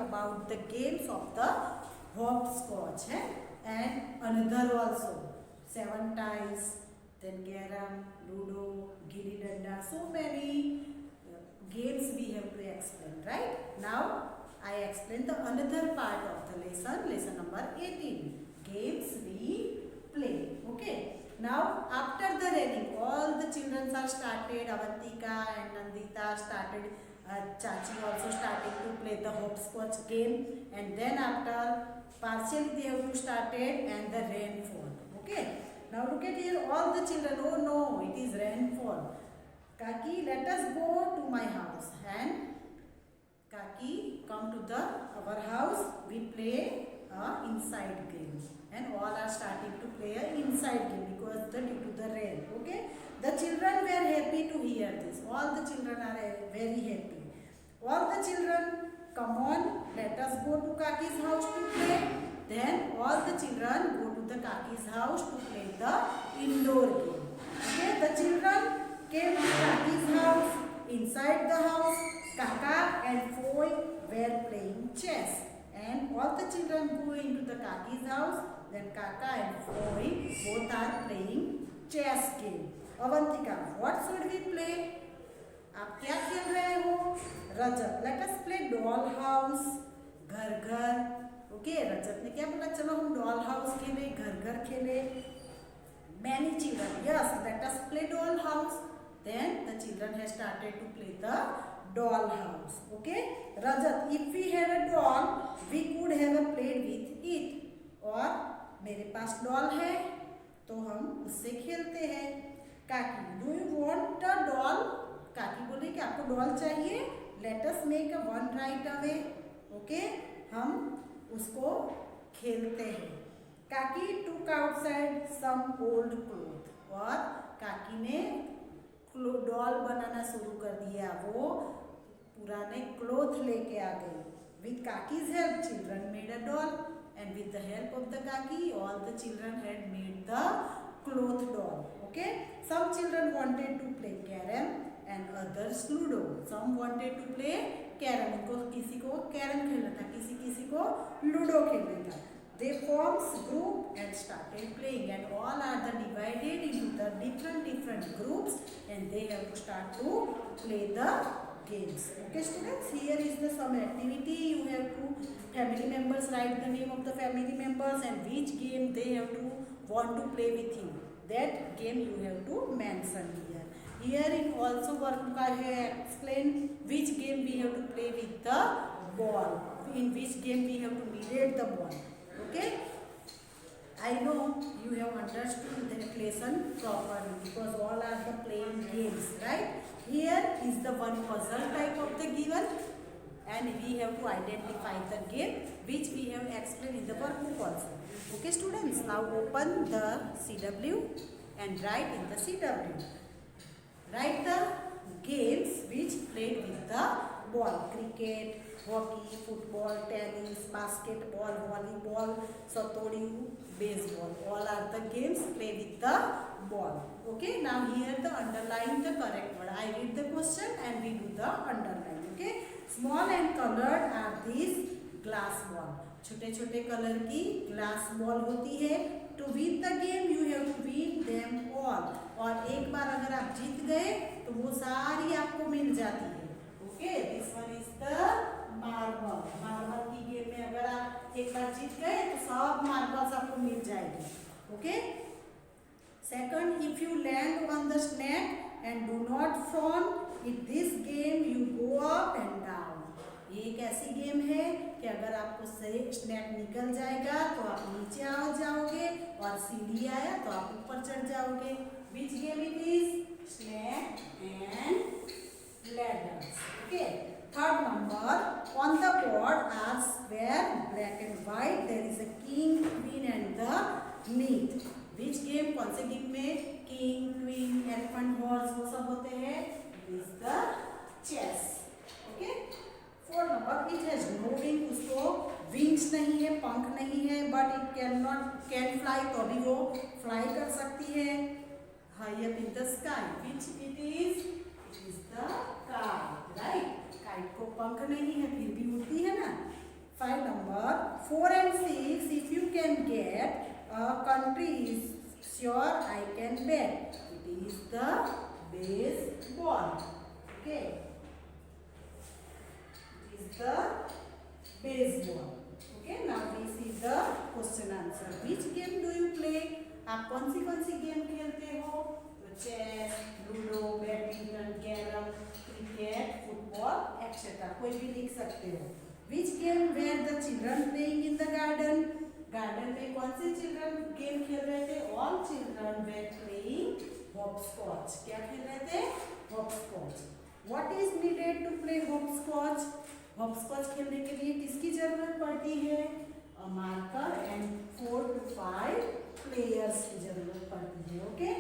about the games of the hopscotch and another also 7 tiles, then carom, ludo, gilli danda, so many games we have to explain, right? Now I explain the another part of the lesson number 18, games we play. Okay, now after the reading all the children are started, Avantika and Nandita started, Chachi also started to play the hopscotch game, and then after partially they have to started and the rainfall. Okay, now look at here, all the children, oh no, it is rainfall. Kaki, let us go to my house, and Kaki come to our house. We play a inside game, and all are starting to play a inside game because due to the rain. Okay, the children were happy to hear this. All the children are very happy. All the children, come on, let us go to Kaki's house to play. Then all the children go to the Kaki's house to play the indoor game. Okay, the children came to Kaki's house. Inside the house, Kaka and Foy were playing chess. And all the children go into the Kaki's house. Then Kaka and Foy both are playing chess game. Avantika, what should we play? आप क्या खेल रहे हो? रजत, let us play doll house, घर घर. Okay, रजत ने क्या बोला? चलो हम doll house खेले, घर घर खेले. Many children, yes, let us play doll house. Then the children have started to play the doll house. Okay, Rajat, if we have a doll, we could have played with it. और मेरे पास doll है, तो हम उससे खेलते हैं. काकी, do you want a doll? काकी बोले कि आपको डॉल चाहिए. Let us make a one right away. Okay, हम उसको खेलते हैं. काकी टुक आउटसाइड सम ओल्ड क्लोथ, और काकी ने डॉल बनाना शुरू कर दिया. वो पुराने क्लोथ लेके आ गई. With kaki's help children made a doll, and with the help of the kaki all the children had made the cloth doll. Okay, some children wanted to play carrom and others ludo. Some wanted to play carom. इनको किसी को carrom खेलना था, किसी को ludo खेलना था. They formed group and started playing, and all are the divided into the different groups, and they have to start to play the games. Okay students, here is the some activity. You have to family members write the name of the family members and which game they have to want to play with you. That game you have to mention here. Here in also workbook I have explained which game we have to play with the ball, in which game we have to mediate the ball. Okay, I know you have understood the lesson properly because all are the playing games, right? Here is the one puzzle type of the given, and we have to identify the game which we have explained in the workbook also. Okay students, now open the CW and write in the CW. Write the games which played with the ball: cricket, hockey, football, tennis, basketball, volleyball, satodi, baseball. All are the games played with the ball. Okay, now here the underline the correct word. I read the question and we do the underline. Okay, small and colored are these glass ball. छोटे छोटे colour की glass ball होती है. To win the game you have to win them all, और एक बार अगर आप जीत गए तो वो सारी आपको मिल जाती है. Okay, this one is the marble. Marble की गेम में अगर आप एक बार जीत गए तो सब मार्बल्स आपको मिल जाएगी. Okay, second, if you land on the snake and do not fall in this game you go up and down. ये एक ऐसी गेम है कि अगर आपको स्नैक निकल जाएगा तो आप नीचे आ जाओगे, और सीढ़ी आया तो आप ऊपर चढ़ जाओगे. Which game it is? Snake and ladders. Okay, third number, on the board are square black and white, there is a king, queen and the knight. Which game? कौन से गेम में किंग, क्वीन, एलिफेंट, हॉर्स वो सब होते हैं? Is the chess. Okay, four number, it has no wing. उसको wings नहीं है, पंख नहीं है, बट इट कैन फ्लाई. तो अभी वो फ्लाई कर सकती है high up in the sky. Which it is? It is the kite. Right, kite को पंख नहीं है फिर भी उड़ती है ना. 5 number 4 and 6. If you can get a country is sure I can bet. It is the baseball. Okay. It is the baseball. Okay. Now we see the question answer. Which game do you play? आप कौन सी game खेलते हो? तो chess, ludo, badminton, carrom, cricket, football etcetera कोई भी लिख सकते हो. Which game were the children playing in the garden? Garden में कौन से चिल्ड्रन गेम खेल रहे थे? All children were playing hopscotch. क्या खेल रहे थे? Hopscotch. What is needed to play hopscotch? Hopscotch खेलने के लिए किसकी जरूरत पड़ती है? A marker and 4 to 5 players की जरूरत पड़ती है. Okay?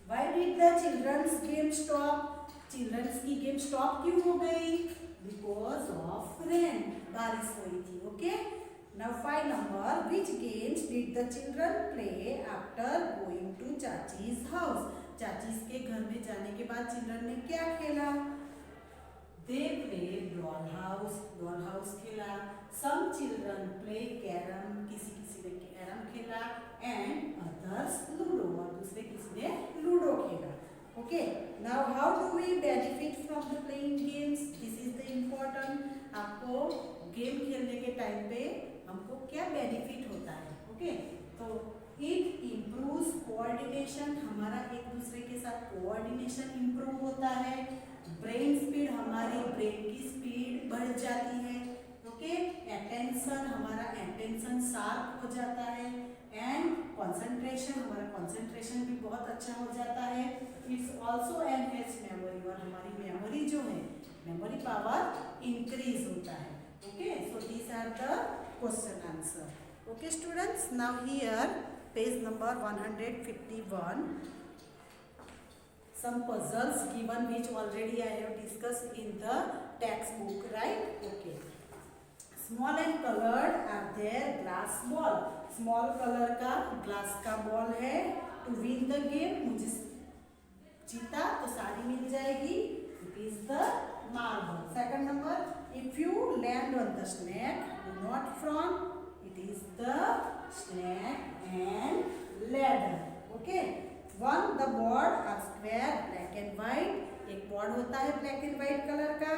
Why did the children's game stop? Children's की गेम स्टॉप क्यों हो गई? Because of rain. बारिश हुई थी. Okay? Now 5 number. Which games did the children play after going to Chachi's house? चाचीज के घर में जाने के बाद चिल्ड्रन ने क्या खेला? They played doll house खेला. Some children play carom. किसी ने कैरम खेला. And others ludo. और दूसरे किसी ने लूडो खेला. Okay. Now how do we benefit from the playing games? This is the important. आपको गेम खेलने के टाइम पे हमको क्या बेनिफिट होता है? ओके. तो इट इम्प्रूव्स कोऑर्डिनेशन. हमारा एक दूसरे के साथ कोऑर्डिनेशन इम्प्रूव होता है. ब्रेन स्पीड, हमारी ब्रेन की स्पीड बढ़ जाती है. ओके. अटेंशन, हमारा अटेंशन शार्प हो जाता है. एंड कंसंट्रेशन, हमारा कंसंट्रेशन भी बहुत अच्छा हो जाता है. It's also enhance memory. और हमारी मेमोरी जो है, मेमोरी पावर इंक्रीज होता है. Okay. So these are the question answer. Okay students, now here page number 151, some puzzles given which already I have discussed in the textbook, right? Okay. Small and colored are there glass ball. Small color का glass का ball है. To win the game, मुझे जीता तो सारी मिल जाएगी. It is the marble. Second number, if you land on the snake, do not frown. It is the snake and ladder. Okay. One, the board are square, black and white. एक board होता है black and white color का.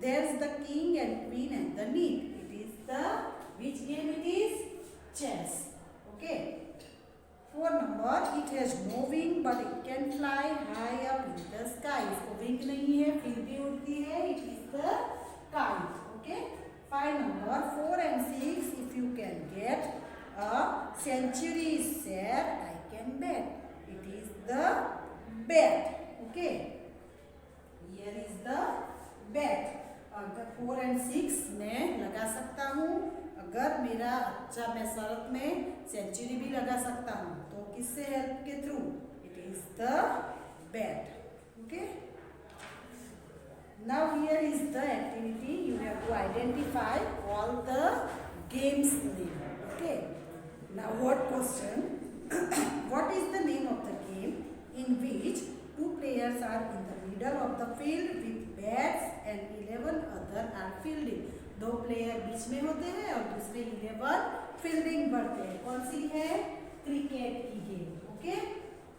There's the king and queen and the knight. It is the which game it is? Chess. Okay. 4 number, it has no wing but it can fly high up in the sky. इसको wing नहीं है फिर भी उड़ती है. It is the kite. Okay. 5 number 4 and 6. If you can get a century share, I can bet. It is the bet. Okay. Here is the bet. अगर 4 and 6 मैं लगा सकता हूँ. अगर मेरा अच्छा मैं शरत में सेंचुरी भी लगा सकता हूँ तो किससे हेल्प के through? It is the bet. Okay. Now here is the activity. You have to identify all the games name. Okay. Now what question? What is the name of the game in which 2 players are in the middle of the field with bats and 11 other are fielding? 2 player बीच में होते हैं और दूसरे 11 fielding करते हैं. कौन सी है? Cricket की game. Okay.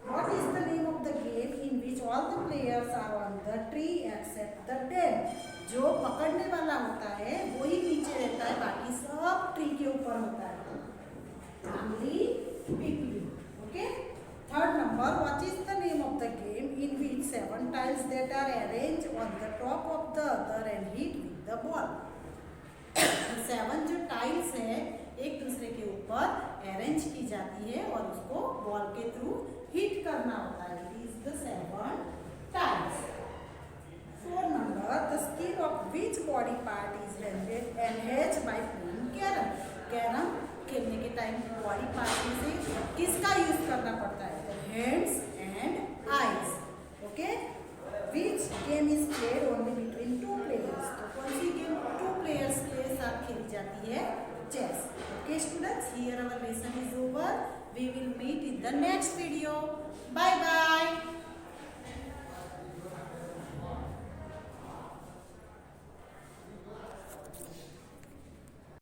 What is the name of the game in which all the players are on the tree except the 10? जो पकड़ने वाला होता है वो ही नीचे रहता है, बाकी सब ट्री के ऊपर होता है. Only people. Okay. Third number, what is the name of the game in which 7 tiles that are arranged on the top of the other and hit with the ball? 7 जो tiles है एक दूसरे के ऊपर अरेंज की जाती है और उसको बॉल के थ्रू हिट करना होता है. It is the 7 tiles. 4 number, the skill of which body part is enhanced by playing carom? Carrom खेलने के टाइम बॉडी पार्ट में से किसका यूज करना पड़ता है? Hands and eyes. Okay. Which game is played only between 2 players? तो कौन सी गेम 2 players के साथ खेली जाती है? Chess. Okay students, here our lesson is over. We will meet in the next video. Bye bye.